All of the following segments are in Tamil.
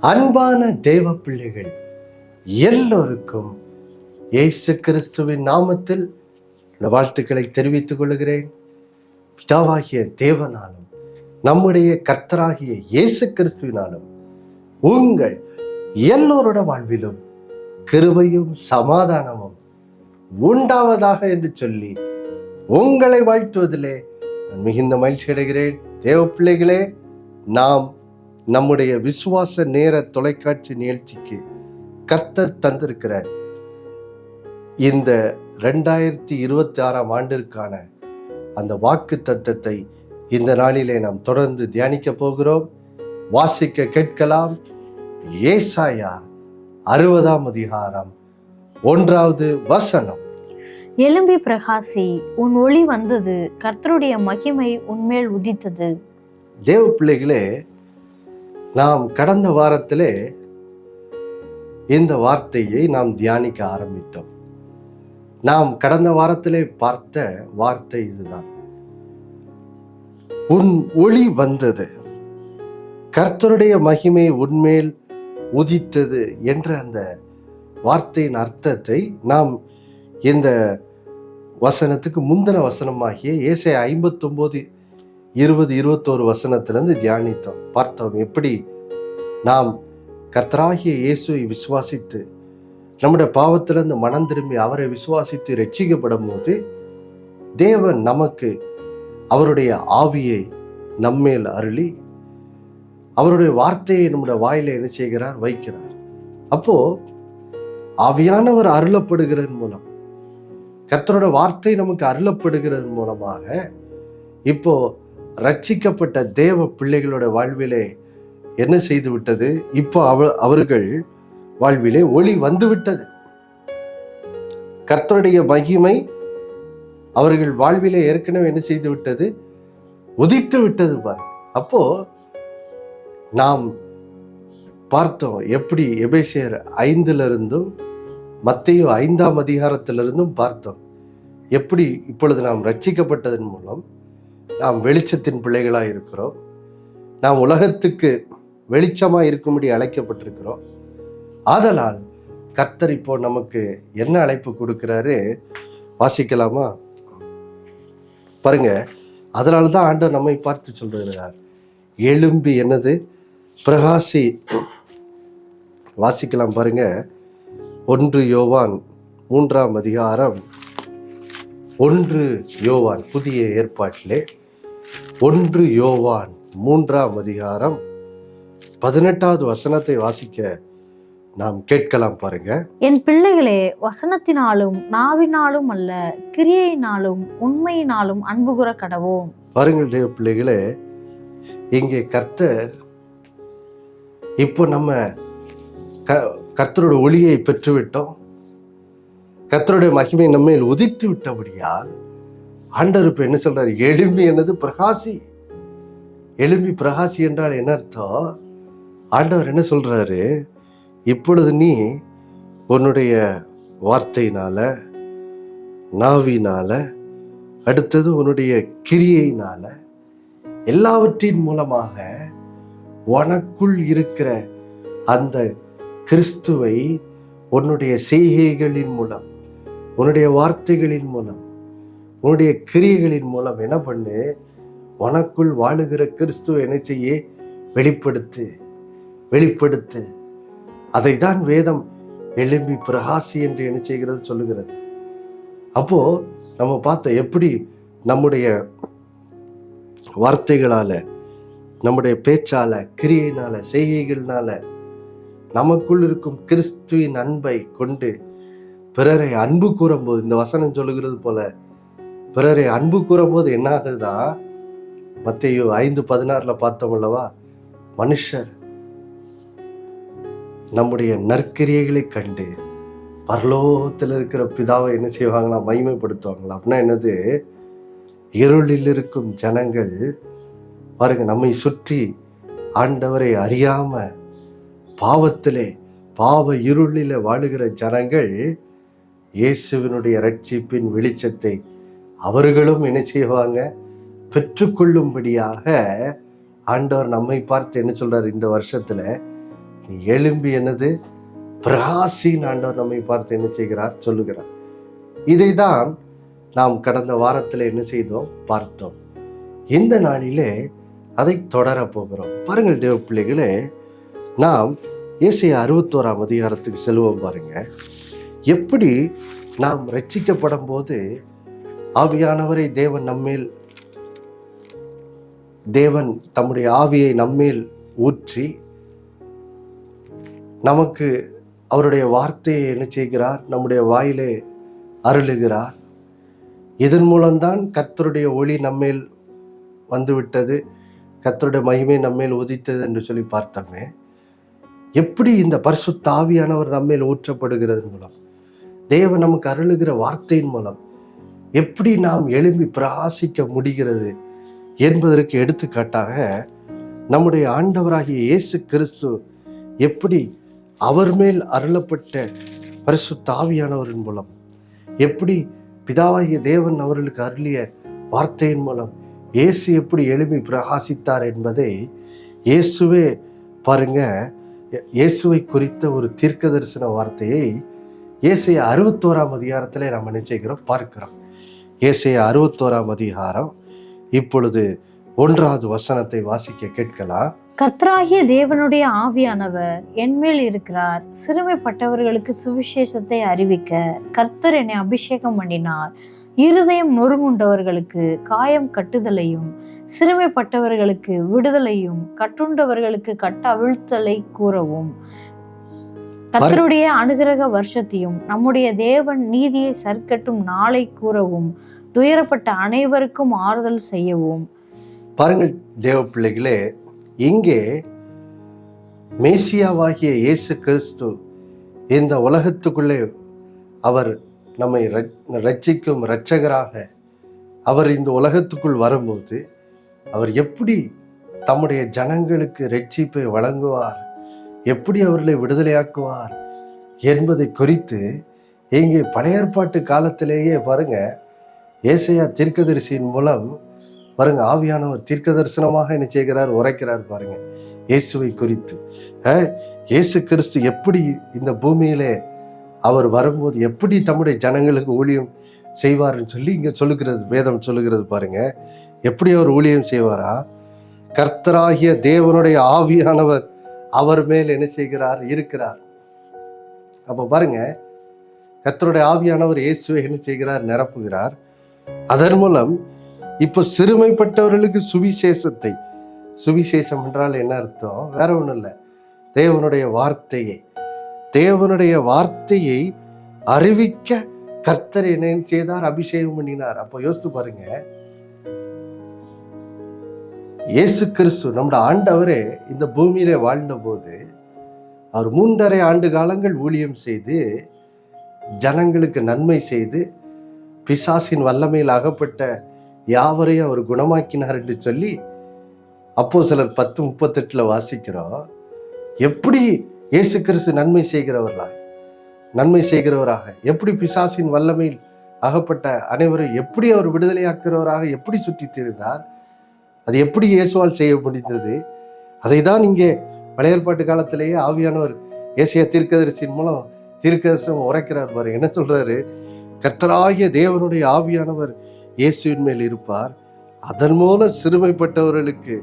அன்பான தேவ பிள்ளைகள் எல்லோருக்கும் இயேசு கிறிஸ்துவின் நாமத்தில் வாழ்த்துக்களை தெரிவித்துக் கொள்கிறேன். பிதாவாகிய தேவனாலும் நம்முடைய கர்த்தராகிய இயேசு கிறிஸ்துவினாலும் உங்கள் எல்லோரோட வாழ்விலும் கிருபையும் சமாதானமும் உண்டாவதாக என்று சொல்லி உங்களை வாழ்த்துவதிலே நான் மிகுந்த மகிழ்ச்சி அடைகிறேன். தேவ பிள்ளைகளே, நாம் நம்முடைய விசுவாச நேர தொலைக்காட்சி நிகழ்ச்சிக்கு கர்த்தர் தந்திருக்கிற இந்த 2026 ஆண்டிற்கான அந்த வாக்கு தத்தத்தை இந்த நாளிலே நாம் தொடர்ந்து தியானிக்க போகிறோம். வாசிக்க கேட்கலாம். ஏசாயா 60ஆம் அதிகாரம் 1வது வசனம். எழும்பி பிரகாசி, உன் ஒளி வந்தது, கர்த்தருடைய மகிமை உன்மேல் உதித்தது. தேவ பிள்ளைகளே, நாம் கடந்த வாரத்திலே இந்த வார்த்தையை நாம் தியானிக்க ஆரம்பித்தோம். நாம் கடந்த வாரத்திலே பார்த்த வார்த்தை இதுதான். உன் ஒளி வந்தது, கர்த்தருடைய மகிமை உன்மேல் உதித்தது என்ற அந்த வார்த்தையின் அர்த்தத்தை நாம் இந்த வசனத்துக்கு முந்தின வசனமாகிய ஏசாயா 59, 20, 21 வசனத்திலிருந்து தியானித்தோம், பார்த்தோம். எப்படி நாம் கர்த்தராகிய இயேசுவை விசுவாசித்து நம்முடைய பாவத்திலிருந்து மனம் திரும்பி அவரை விசுவாசித்து ரட்சிக்கப்படும் போது தேவன் நமக்கு அவருடைய ஆவியை நம்மேல் அருளி அவருடைய வார்த்தையை நம்முடைய வாயில என்ன செய்கிறார், வைக்கிறார். அப்போ ஆவியானவர் அருளப்படுகிறதன் மூலம், கர்த்தரோட வார்த்தை நமக்கு அருளப்படுகிறதன் மூலமாக இப்போ ரட்சிக்கப்பட்ட தேவ பிள்ளைகளோட வாழ்விலே என்ன செய்து விட்டது? இப்போ அவர்கள் வாழ்விலே ஒளி வந்து விட்டது. கர்த்தருடைய மகிமை அவர்கள் வாழ்விலே ஏற்கனவே என்ன செய்து விட்டது? உதித்து விட்டது. பாருங்க. அப்போ நாம் பார்த்தோம் எப்படி எபேசியர் 5 மத்தேயு 5ஆம் அதிகாரத்திலிருந்தும் பார்த்தோம் எப்படி இப்பொழுது நாம் ரட்சிக்கப்பட்டதன் மூலம் நாம் வெளிச்சத்தின் பிள்ளைகளாக இருக்கிறோம். நாம் உலகத்துக்கு வெளிச்சமாக இருக்கும்படி அழைக்கப்பட்டிருக்கிறோம். ஆதலால் கர்த்தர் இப்போ நமக்கு என்ன அழைப்பு கொடுக்கிறாரு, வாசிக்கலாமா? பாருங்க. அதனால தான் ஆண்டவர் நம்மை பார்த்து சொல்றார், எழும்பி என்னது பிரகாசி. வாசிக்கலாம் பாருங்க. 1 யோவான் 3ஆம் அதிகாரம் 1 யோவான் புதிய ஏற்பாட்டிலே 1 யோவான் 3ஆம் அதிகாரம் 18வது வசனத்தை வாசிக்க நாம் கேட்கலாம். பாருங்க. என் பிள்ளைகளே, வசனத்தினாலும் நாவினாலும் அல்ல, கிரியையினாலும் உண்மையினாலும் அன்பு கூற கடவோம். பாருங்கள் தேவ பிள்ளைகளே, இங்கே கர்த்தர் இப்போ நம்ம கர்த்தரோட ஒளியை பெற்றுவிட்டோம். கர்த்தருடைய மகிமை நம்மையில் உதித்து விட்டபடியால் ஆண்டவர் இப்ப என்ன சொல்றாரு? எழும்பி என்னது பிரகாசி. எழும்பி பிரகாசி என்றால் என்ன அர்த்தம்? ஆண்டவர் என்ன சொல்றாரு? இப்பொழுது நீ உன்னுடைய வார்த்தையினால, நாவினால, அடுத்தது உன்னுடைய கிரியையினால, எல்லாவற்றின் மூலமாக உனக்குள் இருக்கிற அந்த கிறிஸ்துவை உன்னுடைய செய்கைகளின் மூலம், உன்னுடைய வார்த்தைகளின் மூலம், உன்னுடைய கிரியைகளின் மூலம் என்ன பண்ணு? உனக்குள் வாழுகிற கிறிஸ்துவை என்ன செய்ய? வெளிப்படுத்து, வெளிப்படுத்து. அதை தான் வேதம் எழும்பி பிரகாசி என்று என்ன செய்கிறது, சொல்லுகிறது. அப்போ நம்ம பார்த்த எப்படி நம்முடைய வார்த்தைகளால, நம்முடைய பேச்சால, கிரியையினால, செய்கைகள்னால நமக்குள் இருக்கும் கிறிஸ்துவின் அன்பை கொண்டு பிறரை அன்பு கூறும்போது, இந்த வசனம் சொல்லுகிறது போல பிறரை அன்பு கூறும்போது என்ன ஆகுதுதான்? மத்தேயு 5:16 பார்த்தோம் அல்லவா? மனுஷர் நம்முடைய நற்கிரியைகளை கண்டு பரலோகத்தில் இருக்கிற பிதாவை என்ன செய்வாங்களா? மகிமைப்படுத்துவாங்களா? அப்படின்னா என்னது? இருளில் இருக்கும் ஜனங்கள் பாருங்க, நம்மை சுற்றி ஆண்டவரை அறியாம பாவத்திலே, பாவ இருளில வாழுகிற ஜனங்கள் இயேசுவினுடைய ரட்சிப்பின் வெளிச்சத்தை அவர்களும் என்ன செய்வாங்க? பெற்றுக்கொள்ளும்படியாக ஆண்டவர் நம்மை பார்த்து என்ன சொல்றாரு? இந்த வருஷத்துல நீ எழும்பி என்னது பிரகாசின் ஆண்டவர் நம்மை பார்த்து என்ன செய்கிறார் சொல்லுகிறார். இதைதான் நாம் கடந்த வாரத்தில் என்ன செய்தோம் பார்த்தோம். இந்த நாளிலே அதை தொடர போகிறோம். பாருங்கள் தேவ பிள்ளைகளே, நாம் ஏசாயா 61ஆம் அதிகாரத்துக்கு செல்வோம். பாருங்க, எப்படி நாம் ரட்சிக்கப்படும் போது ஆவியானவரை தேவன் தம்முடைய ஆவியை நம்மேல் ஊற்றி நமக்கு அவருடைய வார்த்தையை என்ன செய்கிறார், நம்முடைய வாயிலே அருளுகிறார். இதன் மூலம்தான் கர்த்தருடைய ஒளி நம்மேல் வந்துவிட்டது, கர்த்தருடைய மகிமை நம்மேல் உதித்தது என்று சொல்லி பார்த்தோமே. எப்படி இந்த பரிசுத்த ஆவியானவர் நம்மேல் ஊற்றப்படுகிறது மூலம், தேவன் நமக்கு அருளுகிற வார்த்தையின் மூலம் எப்படி நாம் எழும்பி பிரகாசிக்க முடிகிறது என்பதற்கு எடுத்துக்காட்டாக நம்முடைய ஆண்டவராகிய இயேசு கிறிஸ்து எப்படி அவர் மேல் அருளப்பட்ட பரிசுத்த ஆவியானவரின் மூலம், எப்படி பிதாவாகிய தேவன் அவர்களுக்கு அருளிய வார்த்தையின் மூலம் இயேசு எப்படி எழும்பி பிரகாசித்தார் என்பதை இயேசுவே பாருங்க, இயேசுவை குறித்த ஒரு தீர்க்க தரிசன வார்த்தையை ஏசாயா 61ஆம் அதிகாரத்திலே நாம் நினைச்சுக்கிறோம் பார்க்கிறோம். ஏசாயா 61ஆம் அதிகாரம் இப்பொழுது 1வது வசனத்தை வாசிக்க கேட்கலாம். கர்த்தராகிய தேவனுடைய ஆவியானவர் என்மேல் இருக்கிறார், சிறுமைப்பட்டவர்களுக்கு சுவிசேஷத்தை அறிவிக்க கர்த்தர் என்னை அபிஷேகம் பண்ணினார். இருதயம் நொறுங்குண்டவர்களுக்கு காயம் கட்டுதலையும், சிறுமைப்பட்டவர்களுக்கு விடுதலையும், கட்டுண்டவர்களுக்கு கட்ட அவிழ்த்தலை கூறவும், கர்த்தருடைய அனுகிரக வருஷத்தையும் நம்முடைய தேவன் நீதியை சற்கட்டும் நாளை கூறவும், துயரப்பட்ட அனைவருக்கும் ஆறுதல் செய்யவும். பாருங்கள் தேவ பிள்ளைகளே, இங்கே மேசியாவாகிய இயேசு கிறிஸ்து இந்த உலகத்துக்குள்ளே அவர் நம்மை ரட்சிக்கும் இரட்சகராக அவர் இந்த உலகத்துக்குள் வரும்போது அவர் எப்படி தம்முடைய ஜனங்களுக்கு ரட்சிப்பை வழங்குவார், எப்படி அவர்களை விடுதலையாக்குவார் என்பதை குறித்து இங்கே பழைய ஏற்பாட்டு காலத்திலேயே பாருங்க, ஏசாயா தீர்க்கதரிசியின் மூலம் பாருங்க ஆவியானவர் தீர்க்க தரிசனமாக என்ன செய்கிறார், உரைக்கிறார். பாருங்க இயேசுவை குறித்து, இயேசு கிறிஸ்து எப்படி இந்த பூமியிலே அவர் வரும்போது எப்படி தம்முடைய ஜனங்களுக்கு ஊழியம் செய்வார்னு சொல்லி இங்க சொல்லுகிறது, வேதம் சொல்லுகிறது. பாருங்க எப்படி அவர் ஊழியம் செய்வாரா, கர்த்தராகிய தேவனுடைய ஆவியானவர் அவர் மேல் என்ன செய்கிறார், இருக்கிறார். அப்ப பாருங்க, கர்த்தருடைய ஆவியானவர் இயேசுவை என்ன செய்கிறார், நிரப்புகிறார். அதன் மூலம் இப்ப சிறுமைப்பட்டவர்களுக்கு சுவிசேஷம் என்றால் என்ன அர்த்தம், வேற ஒண்ணும் இல்லை, தேவனுடைய வார்த்தையை அறிவிக்க கர்த்தர் என்ன செய்தார், அபிஷேகம் பண்ணினார். அப்போ யோசித்து பாருங்க, இயேசு கிறிஸ்து நம்முடைய ஆண்டவரே இந்த பூமியிலே வாழ்ந்த போது அவர் 3.5 ஆண்டு காலங்கள் ஊழியம் செய்து ஜனங்களுக்கு நன்மை செய்து பிசாசின் வல்லமையில் அகப்பட்ட யாவரையும் அவர் குணமாக்கினார் என்று சொல்லி அப்போஸ்தலர் 10:38 வாசிக்கிறோம். எப்படி இயேசு கிறிஸ்து நன்மை செய்கிறவராக, எப்படி பிசாசின் வல்லமையில் அகப்பட்ட அனைவரை எப்படி அவர் விடுதலையாக்குறவராக எப்படி சுற்றி திரிந்தார், அது எப்படி இயேசுவால் செய்ய முடிந்தது, அதை தான் இங்கே பழைய ஏற்பாட்டு காலத்திலேயே ஆவியானவர் ஏசாயா தீர்க்கதரிசியின் மூலம் தீர்க்கதரிசனம் உரைக்கிறார். பாரு என்ன சொல்றாரு, கர்த்தராகிய தேவனுடைய ஆவியானவர் இயேசுவின் மேல் இருப்பார், அதன் மூலம் சிறுமைப்பட்டவர்களுக்கு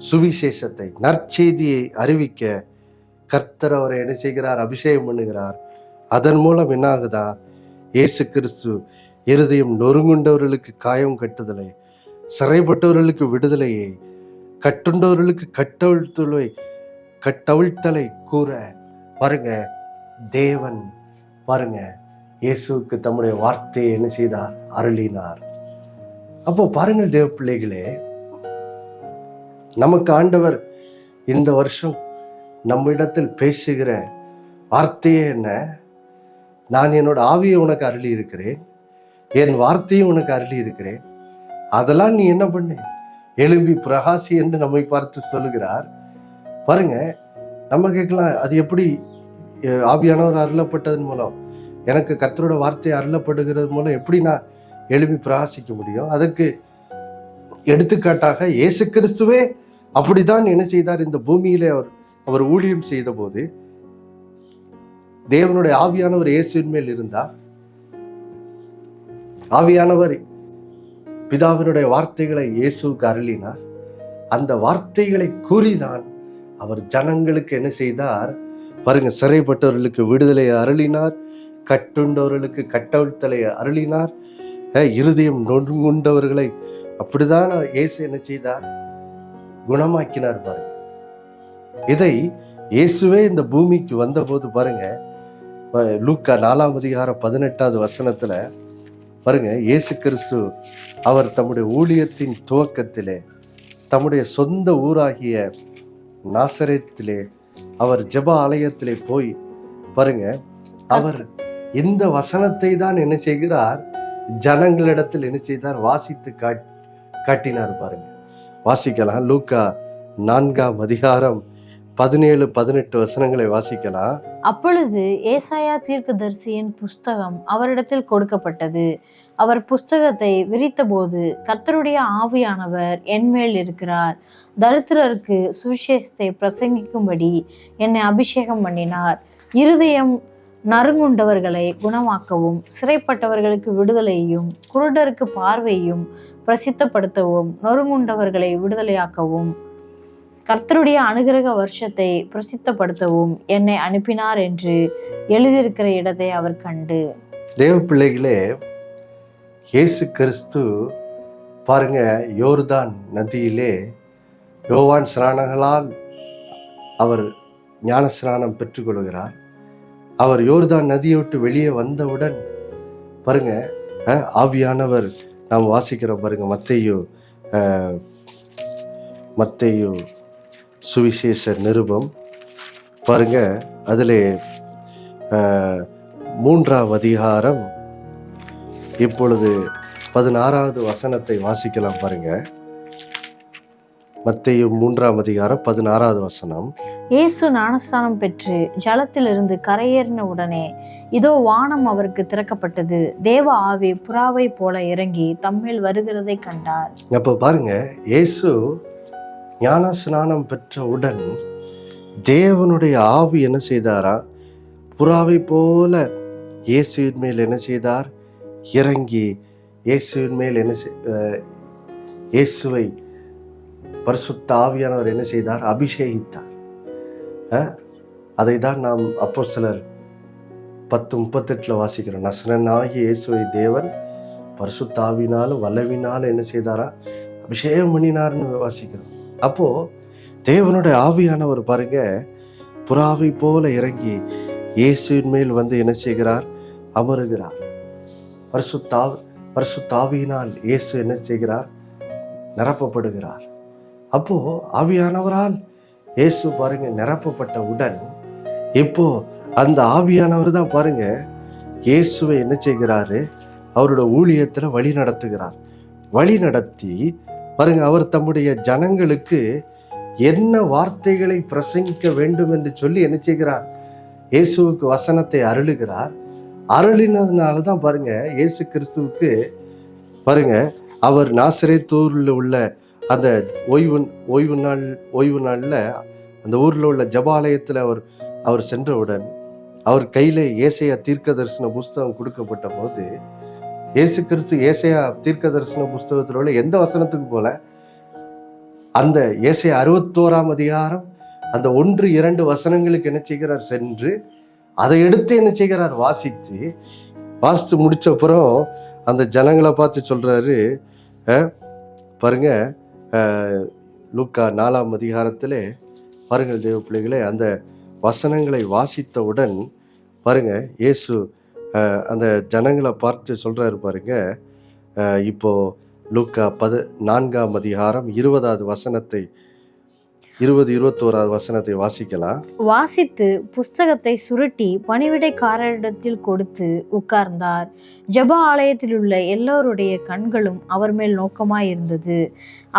சுவிசேஷத்தை நற்செய்தியை அறிவிக்க கர்த்தர் அவரை என்ன செய்கிறார், அபிஷேகம் பண்ணுகிறார். அதன் மூலம் என்ன ஆகுதா, இயேசு கிறிஸ்து இருதயம் நொறுங்குண்டவர்களுக்கு காயம் கட்டுதலை, சிறைப்பட்டவர்களுக்கு விடுதலையை, கட்டுண்டவர்களுக்கு கட்டவிழ்த்தலை கூற பாருங்க, தேவன் பாருங்க இயேசுவுக்கு தம்முடைய வார்த்தையை என்ன செய்தார், அருளினார். அப்போ பாருங்கள் தேவ பிள்ளைகளே, நமக்கு ஆண்டவர் இந்த வருஷம் நம்மிடத்தில் பேசுகிற வார்த்தையே என்ன, நான் என்னோட ஆவியை உனக்கு அருளி இருக்கிறேன், என் வார்த்தையும் உனக்கு அருளி இருக்கிறேன், அதெல்லாம் நீ என்ன பண்ணு, எழும்பி பிரகாசி என்று நம்மை பார்த்து சொல்லுகிறார். பாருங்க, நம்ம கேட்கலாம், அது எப்படி ஆவியானவர் அருளப்பட்டதன் மூலம், எனக்கு கர்த்தரோட வார்த்தை அருளப்படுகிறது மூலம் எப்படி நான் எழும்பி பிரகாசிக்க முடியும்? அதற்கு எடுத்துக்காட்டாக இயேசு கிறிஸ்துவே அப்படித்தான் என்ன செய்தார், இந்த பூமியிலே அவர் அவர் ஊழியம் செய்த போது தேவனுடைய ஆவியானவர் இயேசுவின் மேல் இருந்தார். ஆவியானவர் பிதாவினுடைய வார்த்தைகளை இயேசுவுக்கு அருளினார். அந்த வார்த்தைகளை கூறிதான் அவர் ஜனங்களுக்கு என்ன செய்தார் பாருங்க, சிறைப்பட்டவர்களுக்கு விடுதலையை அருளினார், கட்டுண்டவர்களுக்கு கட்டவிழ்த்தலை அருளினார், இருதயம் நொறுங்குண்டவர்களை அப்படிதான் இயேசு என்ன செய்தார், குணமாக்கினார். பாருங்க, இதை இயேசுவே இந்த பூமிக்கு வந்த போது பாருங்க, லூக்கா 4:18 பாருங்க, இயேசு கிறிஸ்து அவர் தம்முடைய ஊழியத்தின் துவக்கத்திலே தம்முடைய சொந்த ஊராகிய நாசரேத்திலே அவர் ஜெப ஆலயத்திலே போய் பாருங்க, அவர் இந்த வசனத்தை தான் என்ன செய்கிறார், ஜனங்களிடத்தில் என்ன செய்தார், வாசித்து காட்டினார். பாருங்க, வாசிக்கலாம். லூக்கா 4:17-18 வாசிக்கலாம். அப்பொழுது ஏசாயா தீர்க்கதரிசியின் புஸ்தகம் அவரிடத்தில் கொடுக்கப்பட்டது. அவர் புஸ்தகத்தை விரித்தபோது, கர்த்தருடைய ஆவியானவர் என்மேல் இருக்கிறார், தரித்திரருக்கு சுவிசேஷத்தை பிரசங்கிக்கும்படி என்னை அபிஷேகம் பண்ணினார், இருதயம் நறுங்குண்டவர்களை குணமாக்கவும், சிறைப்பட்டவர்களுக்கு விடுதலையையும், குருடருக்கு பார்வையும் பிரசித்தப்படுத்தவும், நொறுங்குண்டவர்களை விடுதலையாக்கவும், கர்த்தருடைய அனுகிரக வருஷத்தை பிரசித்தப்படுத்தவும் என்னை அனுப்பினார் என்று எழுதியிருக்கிற இடத்தை அவர் கண்டு. தேவ பிள்ளைகளே, இயேசு கிறிஸ்து பாருங்க, யோர்தான் நதியிலே யோவான் ஸ்நானங்களால் அவர் ஞான ஸ்நானம் பெற்றுக்கொள்கிறார். அவர் யோர்தான் நதியை விட்டு வெளியே வந்தவுடன் பாருங்க, ஆவியானவர் நாம் வாசிக்கிறோம் பாருங்க, மத்தேயு சுவிசேஷ நிருபம் பாருங்க, அதிலே 3 இப்பொழுது 16 வாசிக்கலாம். பாருங்க, மத்தேயு 3:16 இயேசு ஞானஸ்நானம் பெற்று ஜலத்திலிருந்து கரையேறின உடனே இதோ வானம் அவருக்கு திறக்கப்பட்டது, தேவ ஆவி புறாவை போல இறங்கி தம்மேல் வருகிறதை கண்டார். அப்ப பாருங்க, இயேசு ஞான ஸ்நானம் பெற்றவுடன் தேவனுடைய ஆவி என்ன செய்தாரா, புறாவை போல இயேசுவின் மேல் என்ன செய்தார், இறங்கி இயேசுவின் மேல் இயேசுவை பரிசுத்த ஆவியானவர் என்ன செய்தார், அபிஷேகித்தார். அதை தான் நாம் அப்போஸ்தலர் 10:38 வாசிக்கிறோம். நசரேயனாகிய இயேசுவை தேவன் பரிசுத்த ஆவியினாலும் வல்லவினாலும் என்ன செய்தாரா, அபிஷேகம் பண்ணினார்னு வாசிக்கிறோம். அப்போ தேவனுடைய ஆவியானவர் பாருங்க, புறாவை போல இறங்கி இயேசுவின் மேல் வந்து என்ன செய்கிறார், அமருகிறார். பரிசுத்த ஆவியினால் இயேசு என்ன செய்கிறார், நிரப்பப்படுகிறார். அப்போ ஆவியானவரால் இயேசு பாருங்க நிரப்பப்பட்டவுடன் இப்போ அந்த ஆவியானவர் தான் பாருங்க இயேசுவை என்ன செய்கிறாரு, அவரோட ஊழியத்துல வழி நடத்துகிறார். வழி நடத்தி பாருங்க, அவர் தம்முடைய ஜனங்களுக்கு என்ன வார்த்தைகளை பிரசங்கிக்க வேண்டும் என்று சொல்லி என்ன செய்கிறார், இயேசுவுக்கு வசனத்தை அருளுகிறார். அருளினதுனால தான் பாருங்க இயேசு கிறிஸ்துவுக்கு பாருங்க, அவர் நாசரேத்தூரில் உள்ள அந்த ஓய்வு நாளில் அந்த ஊரில் உள்ள ஜபாலயத்தில் அவர் சென்றவுடன் அவர் கையில் ஏசாயா தீர்க்க தரிசன புஸ்தகம் கொடுக்கப்பட்ட போது, இயேசு கிறிஸ்து ஏசாயா தீர்க்க தரிசன புஸ்தகத்தில் உள்ள எந்த வசனத்துக்கு போல அந்த ஏசாயா 61 அந்த 1-2 வசனங்களுக்கு என்ன செய்கிறார், சென்று அதை எடுத்து என்ன செய்கிறார், வாசித்து முடிச்ச அப்புறம் அந்த ஜனங்களை பார்த்து சொல்றாரு. பாருங்க, லூக்கா 4 பாருங்கள் தேவ பிள்ளைகளே, அந்த வசனங்களை வாசித்தவுடன் பாருங்க இயேசு அந்த ஜனங்களை பார்த்து சொல்றாரு. பாருங்க, இப்போ லூக்கா 4 20-21 வாசிக்கலாம். வாசித்து புஸ்தகத்தை சுருட்டி பணிவிடைக்காரரிடத்தில் கொடுத்து உட்கார்ந்தார். ஜெப ஆலயத்தில் உள்ள எல்லோருடைய கண்களும் அவர் மேல் நோக்கமாய் இருந்தது.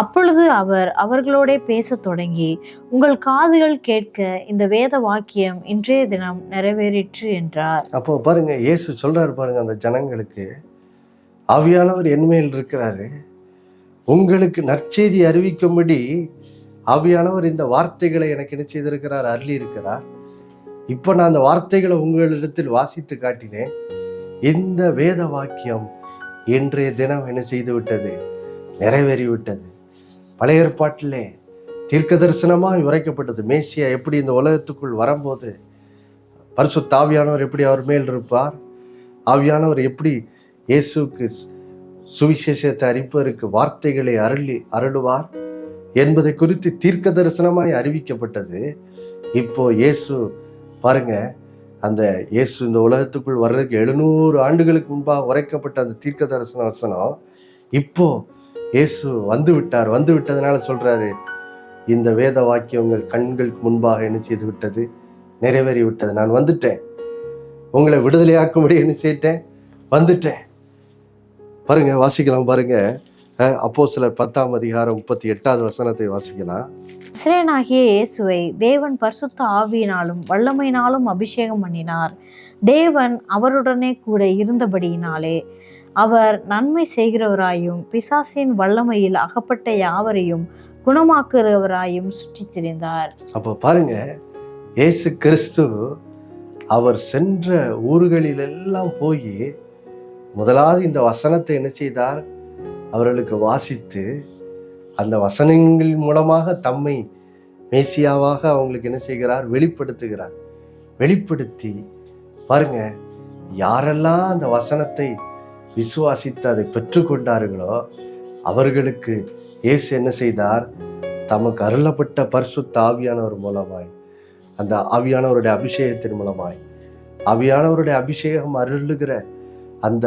அப்பொழுது அவர் அவர்களோட பேசத் தொடங்கி, உங்கள் காதுகள் கேட்க இந்த வேத வாக்கியம் இன்றைய தினம் நிறைவேறிற்று என்றார். அப்போ பாருங்க இயேசு சொல்றாரு பாருங்க, அந்த ஜனங்களுக்கு ஆவியானவர் என் மேல் இருக்கிறாரு, உங்களுக்கு நற்செய்தி அறிவிக்கும்படி ஆவியானவர் இந்த வார்த்தைகளை எனக்கு என்ன செய்திருக்கிறார்? அருளி இருக்கிறார். இப்போ நான் அந்த வார்த்தைகளை உங்களிடத்தில் வாசித்து காட்டினேன். இந்த வேத வாக்கியம் இன்றைய தினம் என்ன செய்து விட்டது? நிறைவேறிவிட்டது. பழைய ஏற்பாட்டிலே தீர்க்க தரிசனமாய் உரைக்கப்பட்டது. மேசியா எப்படி இந்த உலகத்துக்குள் வரும்போது பரிசுத்த ஆவியானவர் எப்படி அவர் மேல் இருப்பார், ஆவியானவர் எப்படி இயேசுக்கு சுவிசேஷத்தை அறிப்பதற்கு வார்த்தைகளை அருளுவார் என்பதை குறித்து தீர்க்க தரிசனமாய் அறிவிக்கப்பட்டது. இப்போ இயேசு பாருங்க, அந்த இயேசு இந்த உலகத்துக்குள் வர்றதுக்கு 700 ஆண்டுகளுக்கு முன்பாக உரைக்கப்பட்ட அந்த தீர்க்க தரிசன வசனம் இப்போ இயேசு வந்து விட்டதுனால சொல்றாரு, இந்த வேத வாக்கியம் உங்கள் கண்களுக்கு முன்பாக என்ன செய்து விட்டது? நிறைவேறி விட்டது. நான் வந்துட்டேன், உங்களை விடுதலையாக்கும்படி என்ன செய்யிட்டேன்? வந்துட்டேன். பாருங்க, வாசிக்கலாம் பாருங்க. அப்போஸ்தலர் 10ஆம் அதிகாரம் 38வது வசனத்தை வாசிக்கலாம். இஸ்ரவேலனாகிய இயேசுவை தேவன் பரிசுத்த ஆவியினாலும் வல்லமையினாலும் அபிஷேகம் பண்ணினார். தேவன் அவருடனே கூட இருந்தபடியினாலே அவர் நன்மை செய்கிறவராயும் பிசாசின் வல்லமையில் அகப்பட்ட யாவரையும் குணமாக்குறவராயும் சுற்றி திரிந்தார். அப்போ பாருங்க, இயேசு கிறிஸ்து அவர் சென்ற ஊர்களிலெல்லாம் போய் முதலாவது இந்த வசனத்தை என்ன செய்தார்? அவர்களுக்கு வாசித்து அந்த வசனங்கள் மூலமாக தம்மை மேசியாவாக அவங்களுக்கு என்ன செய்கிறார்? வெளிப்படுத்துகிறார். வெளிப்படுத்தி பாருங்க, யாரெல்லாம் அந்த வசனத்தை விசுவாசித்து அதை பெற்றுக்கொண்டார்களோ அவர்களுக்கு இயேசு என்ன செய்தார்? தமக்கு அருளப்பட்ட பரிசுத்த ஆவியானவர் மூலமாய், அந்த ஆவியானவருடைய அபிஷேகத்தின் மூலமாய், ஆவியானவருடைய அபிஷேகம் அருளுகிற அந்த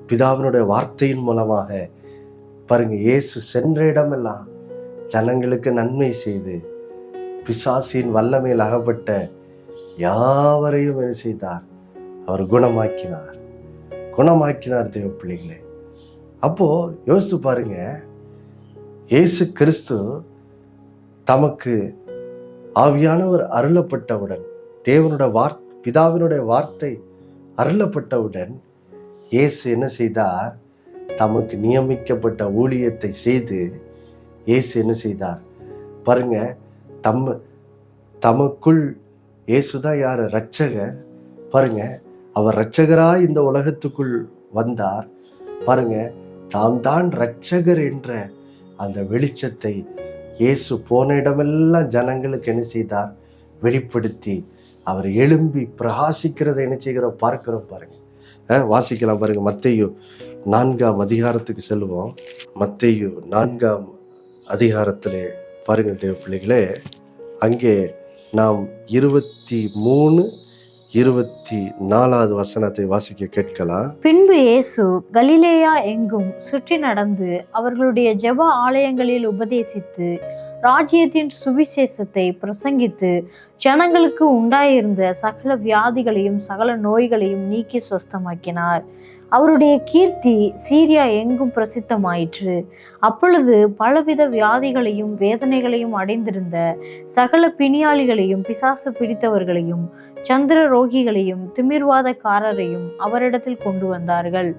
பிதாவினுடைய வார்த்தையின் மூலமாக பாருங்க, இயேசு சென்ற இடமெல்லாம் ஜனங்களுக்கு நன்மை செய்து பிசாசின் வல்லமையில் அகப்பட்ட யாவரையும் என்ன செய்தார்? அவர் குணமாக்கினார். தேவ பிள்ளைகளே. அப்போ யோசித்து பாருங்க, இயேசு கிறிஸ்து தமக்கு ஆவியானவர் அருளப்பட்டவுடன், பிதாவினுடைய வார்த்தை அருளப்பட்டவுடன் இயேசு என்ன செய்தார்? தமக்கு நியமிக்கப்பட்ட ஊழியத்தை செய்து இயேசு என்ன செய்தார்? பாருங்க, தமக்குள் இயேசுதான் யாரு? இரட்சகர். பாருங்க, அவர் இரட்சகராய் இந்த உலகத்துக்குள் வந்தார். பாருங்க, தாம் தான் இரட்சகர் என்ற அந்த வெளிச்சத்தை இயேசு போன இடமெல்லாம் ஜனங்களுக்கு என்ன செய்தார்? வெளிப்படுத்தி அவர் எழும்பி பிரகாசிக்கிறதை என்ன செய்கிறோம்? பார்க்கிறோம். பாருங்க, வாசிக்கலாம் பாருங்க. மத்தேயு 4ஆம் அதிகாரத்துக்கு செல்வோம். மத்தேயு 4ஆம் அதிகாரத்திலே பாருங்கள் தேவ பிள்ளைகளே, அங்கே நாம் 23, 24வது வசனத்தை வாசிக்க கேட்கலாம். பின்பு இயேசு கலிலேயா எங்கும் சுற்றி நடந்து அவர்களுடைய ஜெப ஆலயங்களில் உபதேசித்து ராஜ்யத்தின் சுவிசேஷத்தை பிரசங்கித்து ஜனங்களுக்கு உண்டாயிருந்த சகல வியாதிகளையும் சகல நோய்களையும் நீக்கி சுஸ்தமாக்கினார். அவருடைய கீர்த்தி சீரியா எங்கும் பிரசித்தமாயிற்று. அப்பொழுது பலவித வியாதிகளையும் வேதனைகளையும் அடைந்திருந்த சகல பிணியாளிகளையும் பிசாசு பிடித்தவர்களையும் சந்திர ரோகிகளையும் திமிர்வாதக்காரரையும் அவரிடத்தில் கொண்டு வந்தார்கள்.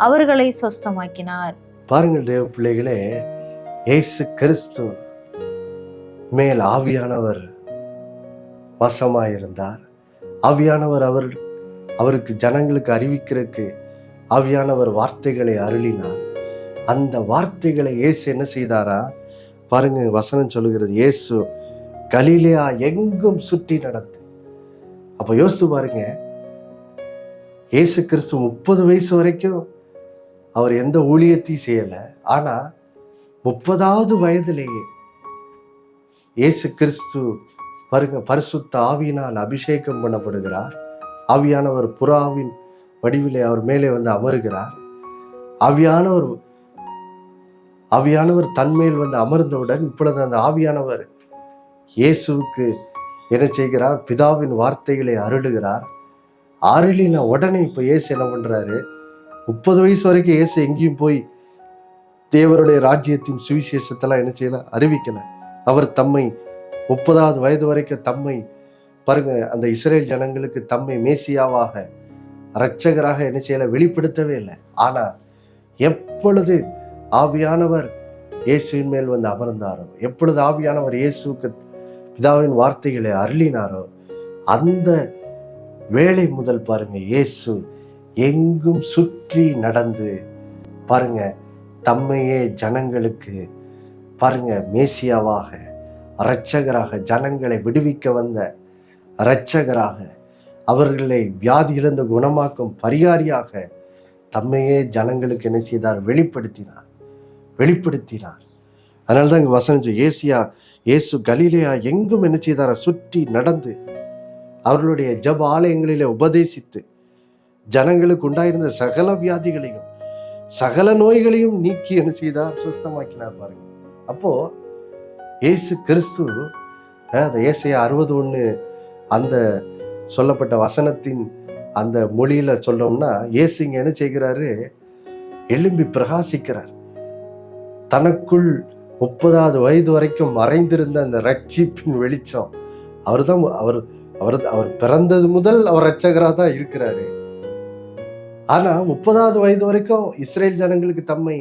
அவர்களை சொஸ்தமாக்கினார். பாருங்கள் தேவ பிள்ளைகளே, இயேசு கிறிஸ்து மேல் ஆவியானவர் வசமாயிருந்தார். ஆவியானவர் அவருக்கு ஜனங்களுக்கு அறிவிக்கிறதுக்கு ஆவியானவர் வார்த்தைகளை அருளினார். அந்த வார்த்தைகளை இயேசு என்ன செய்தாரா? பாருங்க, வசனம் சொல்லுகிறது, இயேசு கலிலேயா எங்கும் சுற்றி நடந்து. அப்ப யோசித்து பாருங்க, இயேசு கிறிஸ்து 30 வயசு வரைக்கும் அவர் எந்த ஊழியத்தையும் செய்யல. ஆனா 30வது வயதிலேயே இயேசு கிறிஸ்து பாருங்க, பரிசுத்த ஆவியினால் அபிஷேகம் பண்ணப்படுகிறார். ஆவியானவர் புறாவின் வடிவிலே அவர் மேலே வந்து அமருகிறார். ஆவியானவர் தன்மேல் வந்து அமர்ந்தவுடன் இப்பொழுது அந்த ஆவியானவர் இயேசுவுக்கு என்ன செய்கிறார்? பிதாவின் வார்த்தைகளை அருளுகிறார். அருளின உடனே இப்போ இயேசு என்ன பண்றாரு? 30 வயசு வரைக்கும் இயேசு எங்கேயும் போய் தேவருடைய ராஜ்யத்தின் சுவிசேஷத்தெல்லாம் என்ன செய்யல? அறிவிக்கல. அவர் தம்மை 30வது வயது வரைக்கும் தம்மை பாருங்க, அந்த இஸ்ரேல் ஜனங்களுக்கு தம்மை மேசியாவாக இரட்சகராக என்ன செய்யல? வெளிப்படுத்தவே இல்லை. ஆனா எப்பொழுது ஆவியானவர் இயேசுவின் மேல் வந்து அமர்ந்தாரோ, எப்பொழுது ஆவியானவர் இயேசுக்கு பிதாவின் வார்த்தைகளை அருளினாரோ, அந்த வேளை முதல் பாருங்க இயேசு எங்கும் சுற்றி நடந்து பாருங்க தம்மையே ஜனங்களுக்கு பாருங்க மேசியாவாக, இரட்சகராக, ஜனங்களை விடுவிக்க வந்த இரட்சகராக, அவர்களை வியாதியிலிருந்து குணமாக்கும் பரிகாரியாக தம்மையே ஜனங்களுக்கு என்ன செய்தார்? வெளிப்படுத்தினார். அதனால்தான் இங்க வசனம் இயேசு கலிலேயா எங்கும் என்ன செய்தார? சுற்றி நடந்து அவர்களுடைய ஜெப ஆலயங்களிலே உபதேசித்து ஜனங்களுக்கு உண்டாயிருந்த சகல வியாதிகளையும் சகல நோய்களையும் நீக்கி என்ன செய்தார்? சுஸ்தமாக்கினார். பாருங்க, அப்போ இயேசு கிறிஸ்து அந்த ஏசாயா 61 அந்த சொல்லப்பட்ட வசனத்தின் அந்த மொழியில சொல்லணும்னா, இயேசு இங்க என்ன செய்கிறாரு? எழும்பி பிரகாசிக்கிறார். தனக்குள் 30வது வயது வரைக்கும் மறைந்திருந்த அந்த ரட்சிப்பின் வெளிச்சம் அவர்தான். அவர் பிறந்தது முதல் அவர் இரட்சகராக தான் இருக்கிறாரு. ஆனா 30வது வயது வரைக்கும் இஸ்ரேல் ஜனங்களுக்கு தம்மை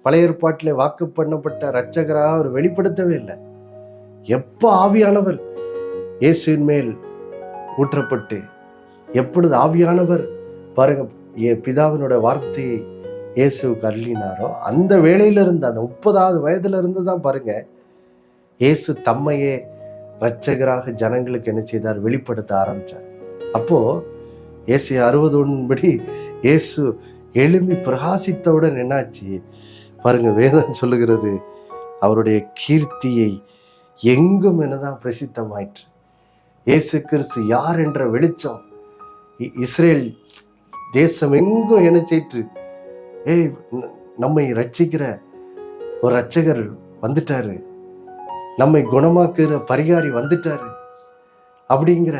பழைய ஏற்பாட்டிலே வாக்கு பண்ணப்பட்ட இரட்சகராக அவர் வெளிப்படுத்தவே இல்லை. எப்போ ஆவியானவர் இயேசுவின் மேல் ஊற்றப்பட்டு, எப்பொழுது ஆவியானவர் பாருங்க பிதாவினோட வார்த்தையை இயேசுவுக்கு அருளினாரோ, அந்த வேளையிலிருந்து அந்த 30வது வயதுல இருந்து தான் பாருங்க இயேசு தம்மையே இரட்சகராக ஜனங்களுக்கு என்ன செய்தார்? வெளிப்படுத்த ஆரம்பிச்சார். அப்போ ஏசாயா 61 படி இயேசு எழும்பி பிரகாசித்தவுடன் என்னாச்சு பாருங்க, வேதம் சொல்லுகிறது அவருடைய கீர்த்தியை எங்கும் என்னதான் பிரசித்தமாயிற்று. இயேசு கிறிஸ்து யார் என்ற வெளிச்சம் இஸ்ரேல் தேசம் எங்கும் என்ன செய்யிற்று? நம்மை ரட்சிக்கிற ஒரு இரட்சகர் வந்துட்டாரு, நம்மை குணமாக்குற பரிகாரி வந்துட்டாரு அப்படிங்கிற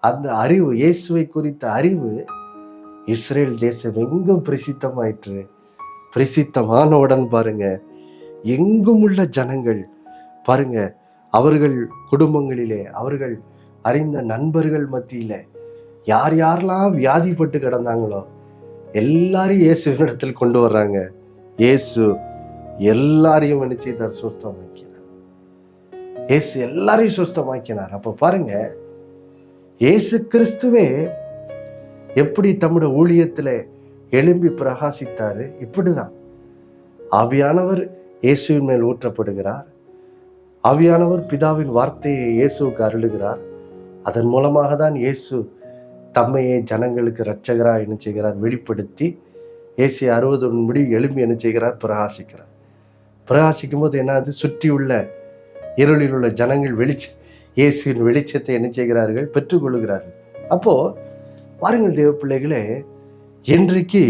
அந்த அறிவு, இயேசுவை குறித்த அறிவு இஸ்ரேல் தேசம் எங்கும் பிரசித்தமாயிற்று. பிரசித்தமானவுடன் பாருங்க எங்கும் உள்ள ஜனங்கள் பாருங்க அவர்கள் குடும்பங்களிலே, அவர்கள் அறிந்த நண்பர்கள் மத்தியில யார் யாரெல்லாம் வியாதிப்பட்டு கிடந்தாங்களோ எல்லாரையும் இயேசுவினிடத்தில் கொண்டு வர்றாங்க. இயேசு எல்லாரையும் நினைச்சார், சுஸ்தமாக்கினார். இயேசு எல்லாரையும் சுஸ்தமாக்கினார். அப்ப பாருங்க இயேசு கிறிஸ்துவே எப்படி தம்முடைய ஊழியத்துல எழும்பி பிரகாசித்தாரு. இப்படிதான் ஆவியானவர் இயேசுவின் மேல் ஊற்றப்படுகிறார். ஆவியானவர் பிதாவின் வார்த்தையை இயேசுவுக்கு அருளுகிறார். அதன் மூலமாக தான் இயேசு தம்மையே ஜனங்களுக்கு இரட்சகராக என்ன செய்கிறார்? வெளிப்படுத்தி ஏசாயா 61 படி எழும்பி என்ன செய்கிறார்? பிரகாசிக்கிறார். பிரகாசிக்கும் போது என்னது? சுற்றி உள்ள இருளில் உள்ள ஜனங்கள் இயேசுவின் வெளிச்சத்தை என்ன செய்கிறார்கள்? பெற்றுக்கொள்கிறார்கள். அப்போ பாருங்கள் தேவ பிள்ளைகளே, இன்றைக்கு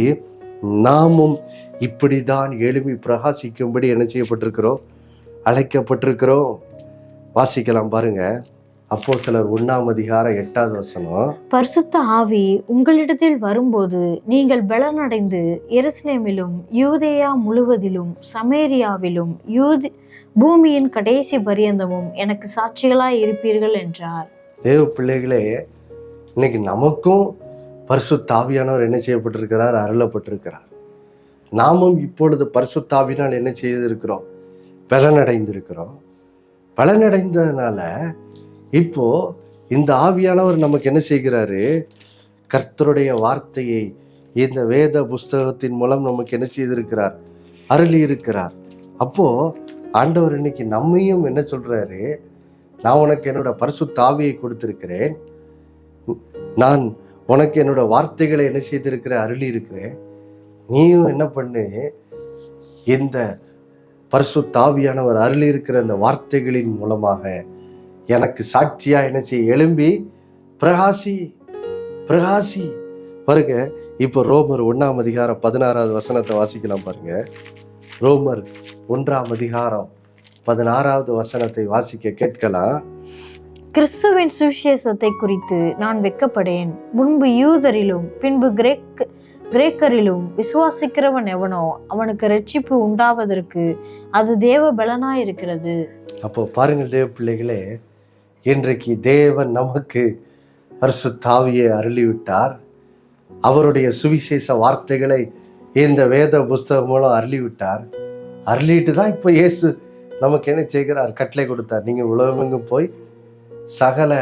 நாமும் இப்படிதான் எழும்பி பிரகாசிக்கும்படி என்ன செய்யப்பட்டிருக்கிறோம்? அழைக்கப்பட்டிருக்கிறோம். வாசிக்கலாம் பாருங்க, அப்போஸ்தலர் 1:8 பரிசுத்த ஆவி உங்களிடத்தில் வரும்போது நீங்கள் பலனடைந்து எருசலேமிலும் யூதேயா முழுவதிலும் சமேரியாவிலும் பூமியின் கடைசி பரியந்தமும் எனக்கு சாட்சிகளாய் இருப்பீர்கள் என்றார். தேவ பிள்ளைகளே, இன்னைக்கு நமக்கும் பரிசுத்த ஆவியானவர் என்ன செய்யப்பட்டிருக்கிறார்? அருளப்பட்டிருக்கிறார். நாமும் இப்பொழுது பரிசுத்த ஆவியினால் என்ன செய்திருக்கிறோம்? பலனடைந்திருக்கிறோம். பலனடைந்ததுனால இப்போ இந்த ஆவியானவர் நமக்கு என்ன செய்கிறாரு? கர்த்தருடைய வார்த்தையை இந்த வேத புஸ்தகத்தின் மூலம் நமக்கு என்ன செய்திருக்கிறார்? அருளி இருக்கிறார். அப்போ ஆண்டவர் இன்னைக்கு நம்மையும் என்ன சொல்றாரு? நான் உனக்கு என்னோட பரிசுத்த ஆவியை கொடுத்திருக்கிறேன், நான் உனக்கு என்னோட வார்த்தைகளை என்ன செய்திருக்கிறேன்? அருளி இருக்கிறேன். நீயும் என்ன பண்ணு? இந்த பரிசுத்த ஆவியானவர் அருளி இருக்கிற அந்த வார்த்தைகளின் மூலமாக எனக்கு சாட்சியா என்ன செய்ய? எழும்பி பிரகாசி. பாருங்க, இப்போ ரோமர் 1:16 வாசிக்கலாம் பாருங்க. ரோமர் 1:16 வாசிக்க கேட்கலாம். கிறிஸ்துவின் சுவிசேஷத்தை குறித்து நான் வெட்கப்படேன். முன்பு யூதரிலும் பின்பு கிரேக்கரிலும் விசுவாசிக்கிறவன் எவனோ அவனுக்கு ரட்சிப்பு உண்டாவதற்கு அது தேவ பலனாயிருக்கிறது. அப்போ பாருங்கள் தேவ பிள்ளைகளே, இன்றைக்கு தேவன் நமக்கு பரிசுத்த ஆவியை அருளிவிட்டார். அவருடைய சுவிசேஷ வார்த்தைகளை இந்த வேத புஸ்தகம் மூலம் அருளிவிட்டார். அருளிட்டு தான் இப்போ இயேசு நமக்கு என்ன செய்கிறார்? கட்டளை கொடுத்தார். நீங்கள் உலகமெங்கும் போய் சகல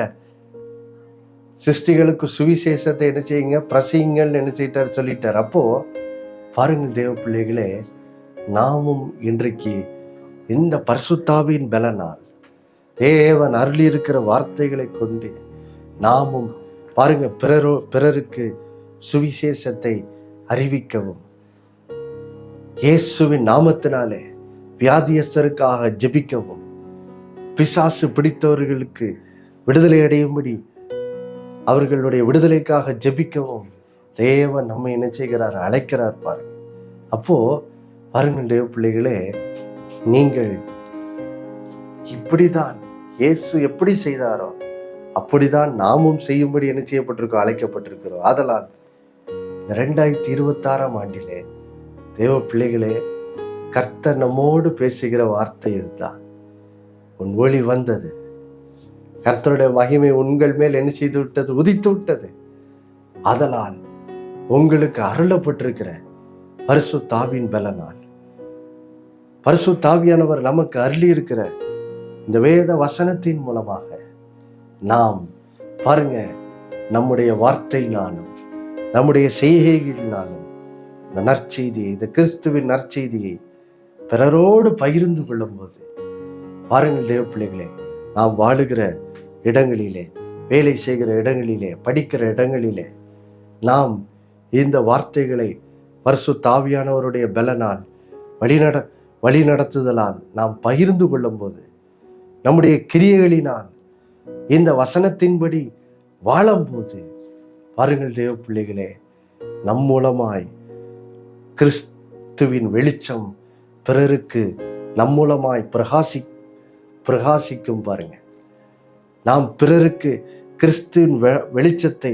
சிருஷ்டிகளுக்கு சுவிசேஷத்தை என்ன செய்யுங்க? பிரசியுங்கள் என்ன செய்யிட்டார்? சொல்லிட்டார். அப்போ பாருங்கள் தேவ பிள்ளைகளே, நாமும் இன்றைக்கு இந்த பரிசுத்தாவின் பலனால் தேவன் அருளி இருக்கிற வார்த்தைகளை கொண்டு நாமும் பாருங்க பிறருக்கு சுவிசேஷத்தை அறிவிக்கவும், இயேசுவின் நாமத்தினாலே வியாதியஸ்தருக்காக ஜெபிக்கவும், பிசாசு பிடித்தவர்களுக்கு விடுதலை அடையும்படி அவர்களுடைய விடுதலைக்காக ஜெபிக்கவும் தேவன் நம்மை என்ன செய்கிறார்? அழைக்கிறார். பாருங்க. அப்போ பாருங்கள் தேவ பிள்ளைகளே, நீங்கள் இப்படிதான் இயேசு எப்படி செய்தாரோ அப்படிதான் நாமும் செய்யும்படி என்ன செய்யப்பட்டிருக்கோம்? அழைக்கப்பட்டிருக்கிறோம். ஆதலால் இந்த 2026ஆம் ஆண்டிலே தேவ பிள்ளைகளே, கர்த்தர் நம்மோடு பேசுகிற வார்த்தை இதுதான். உன் ஒளி வந்தது, கர்த்தருடைய மகிமை உங்கள் மேல் என்ன செய்து விட்டது? உதித்து விட்டது. ஆதலால் உங்களுக்கு அருளப்பட்டிருக்கிற பரிசுத்தாவின் பலனால், பரிசுத்தாவியானவர் நமக்கு அருளி இருக்கிற இந்த வேத வசனத்தின் மூலமாக நாம் பாருங்க, நம்முடைய வார்த்தையினாலும் நம்முடைய செய்கைகளினாலும் இந்த நற்செய்தியை, இந்த கிறிஸ்துவின் நற்செய்தியை பிறரோடு பகிர்ந்து கொள்ளும்போது பாருங்கள் தேவ பிள்ளைகளே, நாம் வாழுகிற இடங்களிலே, வேலை செய்கிற இடங்களிலே, படிக்கிற இடங்களிலே நாம் இந்த வார்த்தைகளை பரிசுத்தாவியானவருடைய பலனால் வழி நடத்துதலால் நாம் பகிர்ந்து கொள்ளும்போது, நம்முடைய கிரியைகளினால் இந்த வசனத்தின்படி வாழும்போது பாருங்கள் தேவ பிள்ளைகளே, நம் மூலமாய் கிறிஸ்துவின் வெளிச்சம் பிறருக்கு நம் மூலமாய் பிரகாசிக்கும். பாருங்க, நாம் பிறருக்கு கிறிஸ்துவின் வெளிச்சத்தை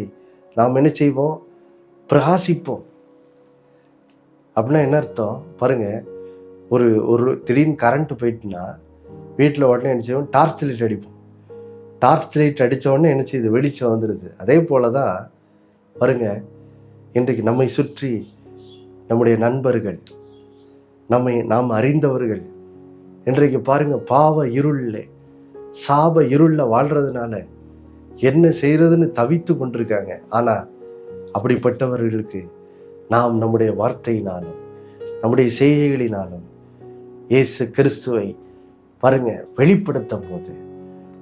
நாம் என்ன செய்வோம்? பிரகாசிப்போம். அப்படின்னா என்ன அர்த்தம்? பாருங்க, ஒரு திடீர்னு கரண்ட் போயிட்டுனா வீட்டில் உடனே என்ன செய்வோம்? டார்ச் லைட் அடிப்போம். டார்ச் லைட் அடித்த உடனே என்ன செய்யுது? வெளிச்சம் வந்துடுது. அதே போல தான் பாருங்க, இன்றைக்கு நம்மை சுற்றி நம்முடைய நண்பர்கள், நாம் அறிந்தவர்கள் இன்றைக்கு பாருங்க பாவ இருளில், சாப இருளில் வாழ்றதுனால என்ன செய்யறதுன்னு தவித்து கொண்டிருக்காங்க. ஆனால் அப்படிப்பட்டவர்களுக்கு நாம் நம்முடைய வார்த்தையினாலும் நம்முடைய செய்கைகளினாலும் இயேசு கிறிஸ்துவை பாருங்க வெளிப்படுத்தும் போது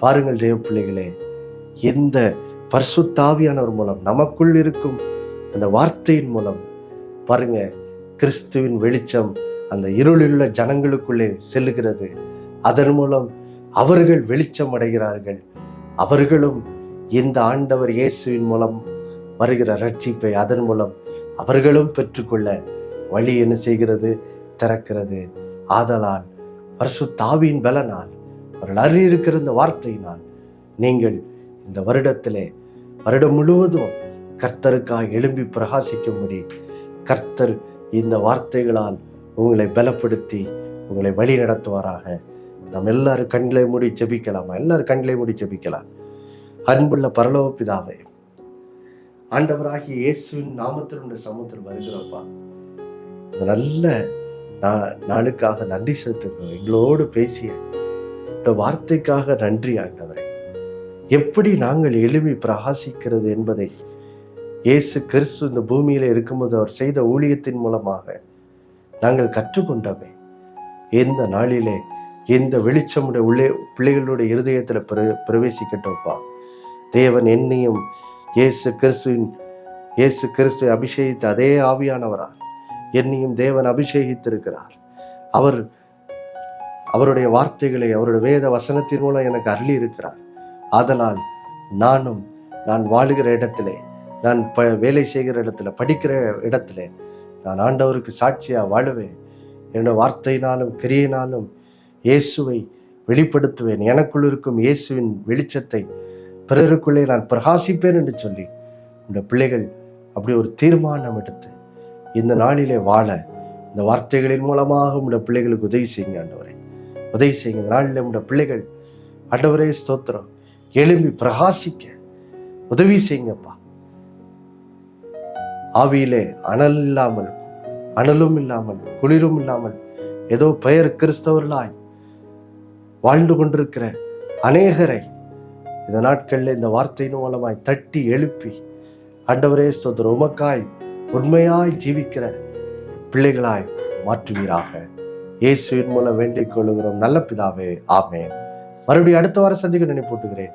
பாருங்கள் தேவ பிள்ளைகளே, எந்த பரிசுத்தாவியானவர் மூலம் நமக்குள் இருக்கும் அந்த வார்த்தையின் மூலம் பாருங்க கிறிஸ்துவின் வெளிச்சம் அந்த இருளுள்ள ஜனங்களுக்குள்ளே செல்லுகிறது. அதன் மூலம் அவர்கள் வெளிச்சம் அடைகிறார்கள். அவர்களும் இந்த ஆண்டவர் இயேசுவின் மூலம் வருகிற ரட்சிப்பை அதன் மூலம் அவர்களும் பெற்றுக்கொள்ள வழி என்ன செய்கிறது? திறக்கிறது. ஆதலால் பரிசுத்தாவியின் பலனால், அவர்கள் அறியிருக்கிற இந்த வார்த்தையினால் நீங்கள் இந்த வருடம் முழுவதும் கர்த்தருக்காக எழும்பி பிரகாசிக்கும்படி கர்த்தர் இந்த வார்த்தைகளால் உங்களை பலப்படுத்தி உங்களை வழி நடத்துவாராக. நாம் எல்லாரும் கண்களை மூடி ஜெபிக்கலாமா? எல்லாரும் கண்களை மூடி ஜெபிக்கலாம். அன்புள்ள பரலோக பிதாவே, ஆண்டவராகிய இயேசுவின் நாமத்தில் சமூகத்தில் வருகிறப்பா, இந்த நல்ல நாளுக்காக நன்றி செலுத்துகிறோம். எங்களோடு பேசிய இந்த வார்த்தைக்காக நன்றி ஆண்டவரே. எப்படி நாங்கள் எழுப்பி பிரகாசிக்கிறது என்பதை இயேசு கிறிஸ்து இந்த பூமியில இருக்கும்போது அவர் செய்த ஊழியத்தின் மூலமாக நாங்கள் கற்றுக்கொண்டோமே. எந்த நாளிலே எந்த வெளிச்சமுடைய உள்ளே பிள்ளைகளுடைய இருதயத்தில் பிரவேசிக்கட்டும்ப்பா. தேவன் என்னையும் இயேசு கிறிஸ்துவை அபிஷேகித்த அதே ஆவியானவரால் என்னையும் தேவன் அபிஷேகித்திருக்கிறார். அவருடைய வார்த்தைகளை அவருடைய வேத வசனத்தின் மூலம் எனக்கு அருளி இருக்கிறார். ஆதலால் நான் வாழுகிற இடத்திலே, நான் வேலை செய்கிற இடத்துல, படிக்கிற இடத்துல நான் ஆண்டவருக்கு சாட்சியாக வாழுவேன். என்னோட வார்த்தையினாலும் கிரியையினாலும் இயேசுவை வெளிப்படுத்துவேன். எனக்குள் இருக்கும் இயேசுவின் வெளிச்சத்தை பிறருக்குள்ளே நான் பிரகாசிப்பேன் என்று சொல்லி இந்த பிள்ளைகள் அப்படி ஒரு தீர்மானம் எடுத்து இந்த நாளிலே வாழ இந்த வார்த்தைகளின் மூலமாக உடைய பிள்ளைகளுக்கு உதவி செய்யுங்க ஆண்டவரே. உதவி செய்யுங்க. இந்த நாளில் உடைய பிள்ளைகள் ஆண்டவரே ஸ்தோத்திரம் எழும்பி பிரகாசிக்க உதவி செய்யுங்கப்பா. ஆவியிலே அனலும் இல்லாமல் குளிரும் இல்லாமல் ஏதோ பெயர் கிறிஸ்தவர்களாய் வாழ்ந்து கொண்டிருக்கிற அநேகரை இந்த நாட்களில் இந்த வார்த்தையின் மூலமாய் தட்டி எழுப்பி, ஆண்டவரே ஸ்தோத்திரம், உமக்காய் உண்மையாய் ஜீவிக்கிற பிள்ளைகளாய் மாற்றுவீராக. இயேசுவின் மூலம் வேண்டிக் கொள்ளுகிறோம் நல்ல பிதாவே, ஆமென். மறுபடியும் அடுத்த வாரம் சந்திக்க நினைப்பூட்டுகிறேன்.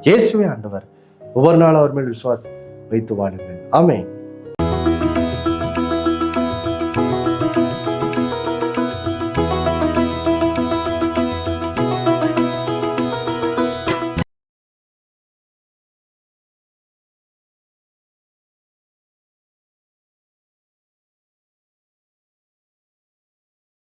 இயேசுவே ஆண்டவர். ஒவ்வொரு நாளும் அவர் மேல் விசுவாசம் வைத்து வாழுங்கள். ஆமென்.